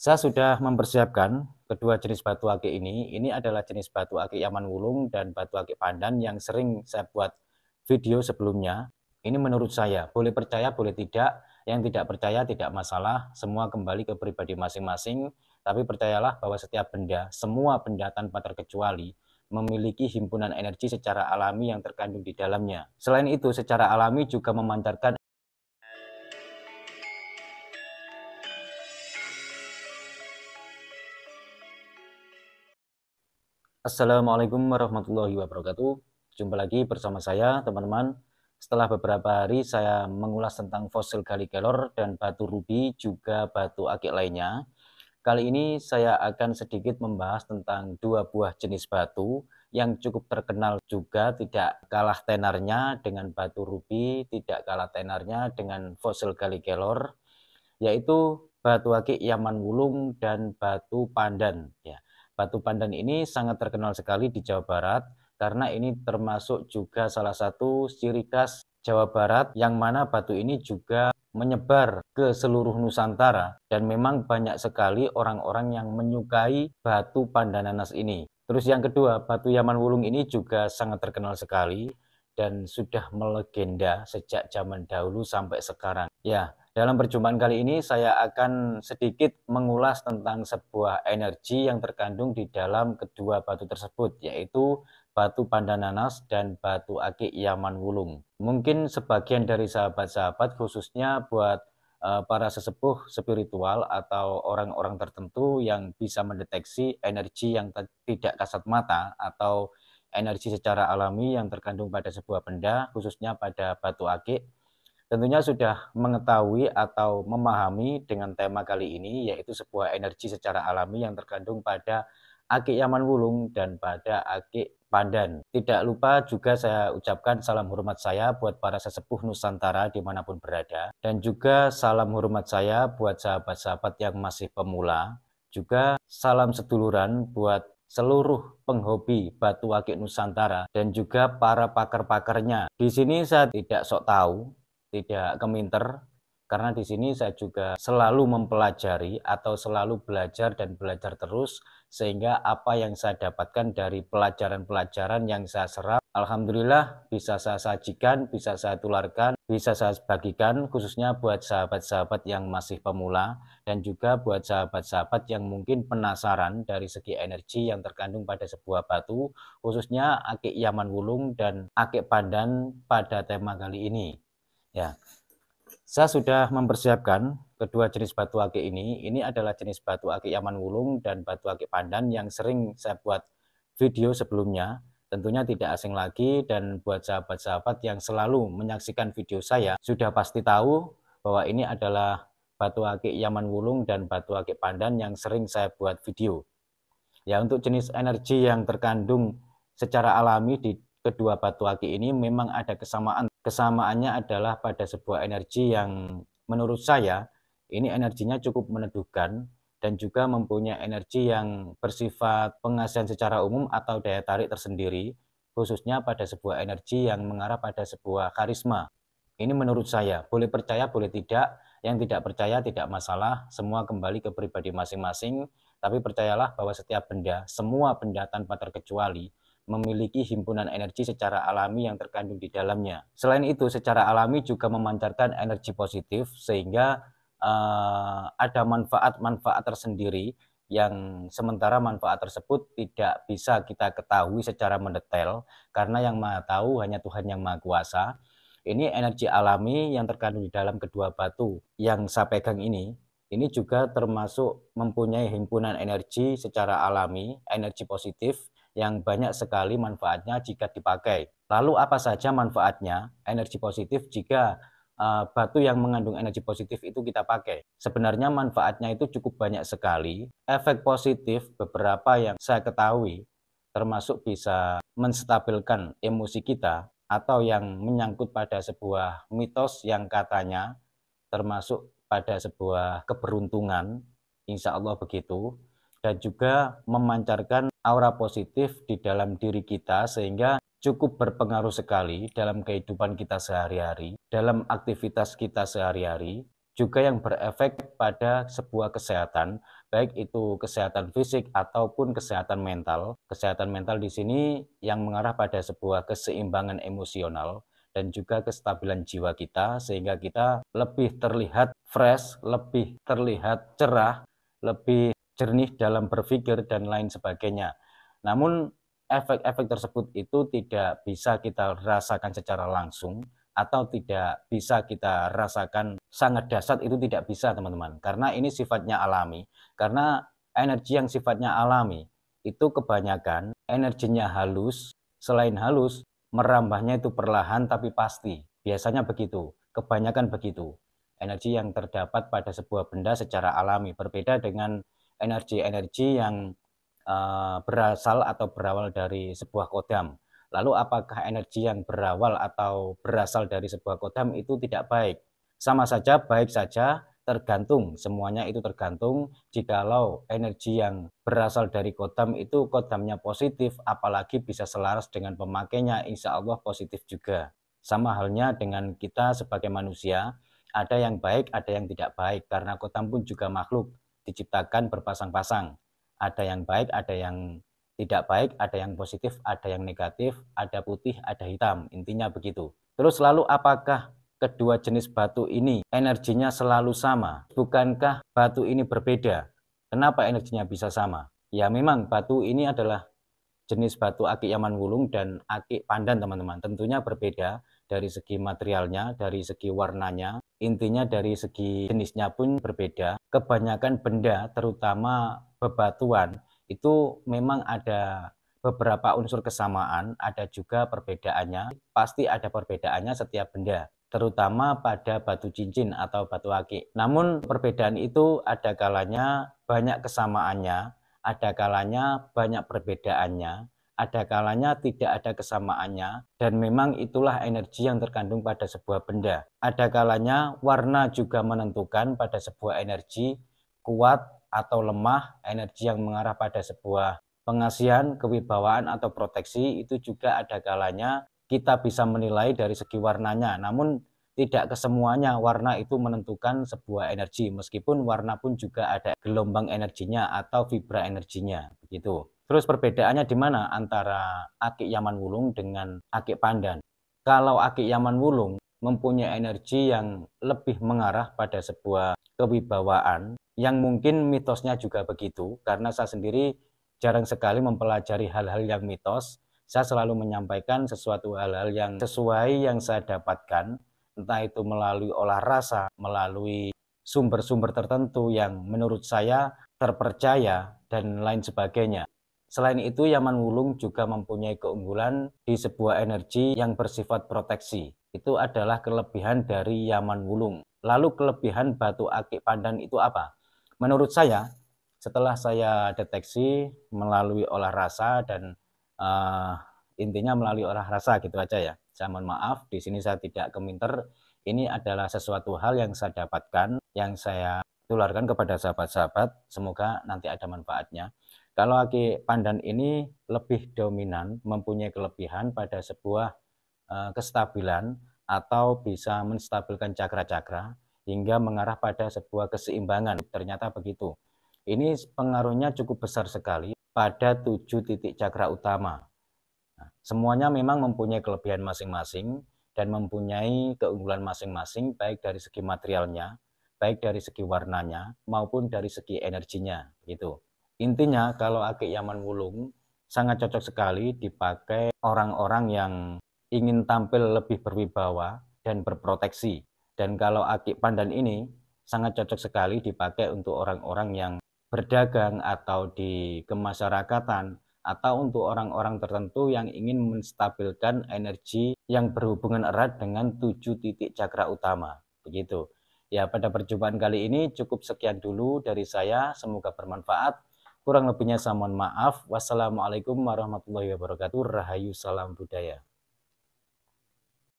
Saya sudah mempersiapkan kedua jenis batu akik ini. Ini adalah jenis batu akik Yaman Wulung dan batu akik Pandan yang sering saya buat video sebelumnya. Ini menurut saya, boleh percaya, boleh tidak. Yang tidak percaya tidak masalah, semua kembali ke pribadi masing-masing. Tapi percayalah bahwa setiap benda, semua benda tanpa terkecuali, memiliki himpunan energi secara alami yang terkandung di dalamnya. Selain itu, secara alami juga memancarkan. Assalamualaikum warahmatullahi wabarakatuh. Jumpa lagi bersama saya, teman-teman. Setelah beberapa hari saya mengulas tentang fosil Gallikelor dan batu rubi, juga batu akik lainnya. Kali ini saya akan sedikit membahas tentang dua buah jenis batu yang cukup terkenal juga, tidak kalah tenarnya dengan batu rubi, tidak kalah tenarnya dengan fosil Gallikelor, yaitu batu akik Yaman Wulung dan batu Pandan. Ya, batu Pandan ini sangat terkenal sekali di Jawa Barat karena ini termasuk juga salah satu ciri khas Jawa Barat, yang mana batu ini juga menyebar ke seluruh Nusantara dan memang banyak sekali orang-orang yang menyukai batu Pandananas ini. Terus yang kedua, batu Yaman Wulung ini juga sangat terkenal sekali dan sudah melegenda sejak zaman dahulu sampai sekarang. Ya, dalam perjumpaan kali ini saya akan sedikit mengulas tentang sebuah energi yang terkandung di dalam kedua batu tersebut, yaitu batu Pandananas dan batu akik Yaman Wulung. Mungkin sebagian dari sahabat-sahabat, khususnya buat para sesepuh spiritual atau orang-orang tertentu yang bisa mendeteksi energi yang tidak kasat mata atau energi secara alami yang terkandung pada sebuah benda, khususnya pada batu akik, tentunya sudah mengetahui atau memahami dengan tema kali ini, yaitu sebuah energi secara alami yang terkandung pada akik Yaman Wulung dan pada akik Pandan. Tidak lupa juga saya ucapkan salam hormat saya buat para sesepuh Nusantara dimanapun berada, dan juga salam hormat saya buat sahabat-sahabat yang masih pemula, juga salam seduluran buat seluruh penghobi batu akik Nusantara dan juga para pakar-pakarnya. Di sini saya tidak sok tahu, tidak keminter, karena di sini saya juga selalu mempelajari atau selalu belajar dan belajar terus, sehingga apa yang saya dapatkan dari pelajaran-pelajaran yang saya serap, alhamdulillah bisa saya sajikan, bisa saya tularkan, bisa saya bagikan, khususnya buat sahabat-sahabat yang masih pemula dan juga buat sahabat-sahabat yang mungkin penasaran dari segi energi yang terkandung pada sebuah batu, khususnya akik Yaman Wulung dan akik Pandan pada tema kali ini. Ya, saya sudah mempersiapkan kedua jenis batu akik ini. Ini adalah jenis batu akik Yaman Wulung dan batu akik Pandan yang sering saya buat video sebelumnya. Tentunya tidak asing lagi, dan buat sahabat-sahabat yang selalu menyaksikan video saya sudah pasti tahu bahwa ini adalah batu akik Yaman Wulung dan batu akik Pandan yang sering saya buat video. Ya, untuk jenis energi yang terkandung secara alami di kedua batu akik ini memang ada kesamaan. Kesamaannya adalah pada sebuah energi yang menurut saya ini energinya cukup meneduhkan dan juga mempunyai energi yang bersifat pengasihan secara umum atau daya tarik tersendiri, khususnya pada sebuah energi yang mengarah pada sebuah karisma. Ini menurut saya, boleh percaya, boleh tidak. Yang tidak percaya tidak masalah, semua kembali ke pribadi masing-masing. Tapi percayalah bahwa setiap benda, semua benda tanpa terkecuali, memiliki himpunan energi secara alami yang terkandung di dalamnya. Selain itu, secara alami juga memancarkan energi positif, sehingga ada manfaat-manfaat tersendiri yang sementara manfaat tersebut tidak bisa kita ketahui secara mendetail, karena yang Maha Tahu hanya Tuhan Yang Maha Kuasa. Ini energi alami yang terkandung di dalam kedua batu yang saya pegang ini juga termasuk mempunyai himpunan energi secara alami, energi positif yang banyak sekali manfaatnya jika dipakai. Lalu apa saja manfaatnya energi positif jika batu yang mengandung energi positif itu kita pakai? Sebenarnya manfaatnya itu cukup banyak sekali. Efek positif beberapa yang saya ketahui termasuk bisa menstabilkan emosi kita, atau yang menyangkut pada sebuah mitos yang katanya termasuk pada sebuah keberuntungan, insya Allah begitu, dan juga memancarkan aura positif di dalam diri kita, sehingga cukup berpengaruh sekali dalam kehidupan kita sehari-hari, dalam aktivitas kita sehari-hari, juga yang berefek pada sebuah kesehatan, baik itu kesehatan fisik ataupun kesehatan mental. Kesehatan mental di sini yang mengarah pada sebuah keseimbangan emosional dan juga kestabilan jiwa kita, sehingga kita lebih terlihat fresh, lebih terlihat cerah, lebih jernih dalam berpikir dan lain sebagainya. Namun efek-efek tersebut itu tidak bisa kita rasakan secara langsung atau tidak bisa kita rasakan sangat dahsyat, itu tidak bisa teman-teman, karena ini sifatnya alami. Karena energi yang sifatnya alami itu kebanyakan energinya halus, selain halus merambahnya itu perlahan tapi pasti, biasanya begitu, kebanyakan begitu. Energi yang terdapat pada sebuah benda secara alami berbeda dengan energi-energi yang berasal atau berawal dari sebuah kodam. Lalu apakah energi yang berawal atau berasal dari sebuah kodam itu tidak baik? Sama saja, baik saja, tergantung. Semuanya itu tergantung. Jikalau energi yang berasal dari kodam itu kodamnya positif, apalagi bisa selaras dengan pemakainya, insya Allah positif juga. Sama halnya dengan kita sebagai manusia, ada yang baik, ada yang tidak baik. Karena kodam pun juga makhluk, diciptakan berpasang-pasang. Ada yang baik, ada yang tidak baik, ada yang positif, ada yang negatif, ada putih, ada hitam, intinya begitu. Terus lalu apakah kedua jenis batu ini energinya selalu sama? Bukankah batu ini berbeda? Kenapa energinya bisa sama? Ya memang batu ini adalah jenis batu akik Yaman-Wulung dan akik Pandan teman-teman. Tentunya berbeda dari segi materialnya, dari segi warnanya, intinya dari segi jenisnya pun berbeda. Kebanyakan benda terutama bebatuan itu memang ada beberapa unsur kesamaan, ada juga perbedaannya. Pasti ada perbedaannya setiap benda, terutama pada batu cincin atau batu akik. Namun perbedaan itu ada kalanya banyak kesamaannya, ada kalanya banyak perbedaannya, ada kalanya tidak ada kesamaannya, dan memang itulah energi yang terkandung pada sebuah benda. Ada kalanya warna juga menentukan pada sebuah energi, kuat atau lemah, energi yang mengarah pada sebuah pengasihan, kewibawaan atau proteksi, itu juga ada kalanya kita bisa menilai dari segi warnanya. Namun tidak kesemuanya warna itu menentukan sebuah energi, meskipun warna pun juga ada gelombang energinya atau vibra energinya, begitu. Terus perbedaannya di mana antara akik Yaman-Wulung dengan akik Pandan? Kalau akik Yaman-Wulung mempunyai energi yang lebih mengarah pada sebuah kewibawaan, yang mungkin mitosnya juga begitu, karena saya sendiri jarang sekali mempelajari hal-hal yang mitos. Saya selalu menyampaikan sesuatu hal-hal yang sesuai yang saya dapatkan, entah itu melalui olah rasa, melalui sumber-sumber tertentu yang menurut saya terpercaya, dan lain sebagainya. Selain itu, Yaman-Wulung juga mempunyai keunggulan di sebuah energi yang bersifat proteksi. Itu adalah kelebihan dari Yaman-Wulung. Lalu kelebihan batu akik Pandan itu apa? Menurut saya, setelah saya deteksi melalui olah rasa dan intinya melalui olah rasa gitu aja ya. Saya mohon maaf, di sini saya tidak keminter. Ini adalah sesuatu hal yang saya dapatkan, yang saya tularkan kepada sahabat-sahabat. Semoga nanti ada manfaatnya. Kalau akik Pandan ini lebih dominan, mempunyai kelebihan pada sebuah kestabilan atau bisa menstabilkan cakra-cakra hingga mengarah pada sebuah keseimbangan. Ternyata begitu. Ini pengaruhnya cukup besar sekali pada 7 titik cakra utama. Nah, semuanya memang mempunyai kelebihan masing-masing dan mempunyai keunggulan masing-masing, baik dari segi materialnya, baik dari segi warnanya, maupun dari segi energinya. Gitu. Intinya kalau akik Yaman-Wulung sangat cocok sekali dipakai orang-orang yang ingin tampil lebih berwibawa dan berproteksi. Dan kalau akik Pandan ini sangat cocok sekali dipakai untuk orang-orang yang berdagang atau di kemasyarakatan, atau untuk orang-orang tertentu yang ingin menstabilkan energi yang berhubungan erat dengan 7 titik cakra utama. Begitu. Ya, pada perjumpaan kali ini cukup sekian dulu dari saya. Semoga bermanfaat. Kurang lebihnya saya mohon maaf. Wassalamualaikum warahmatullahi wabarakatuh. Rahayu, salam budaya.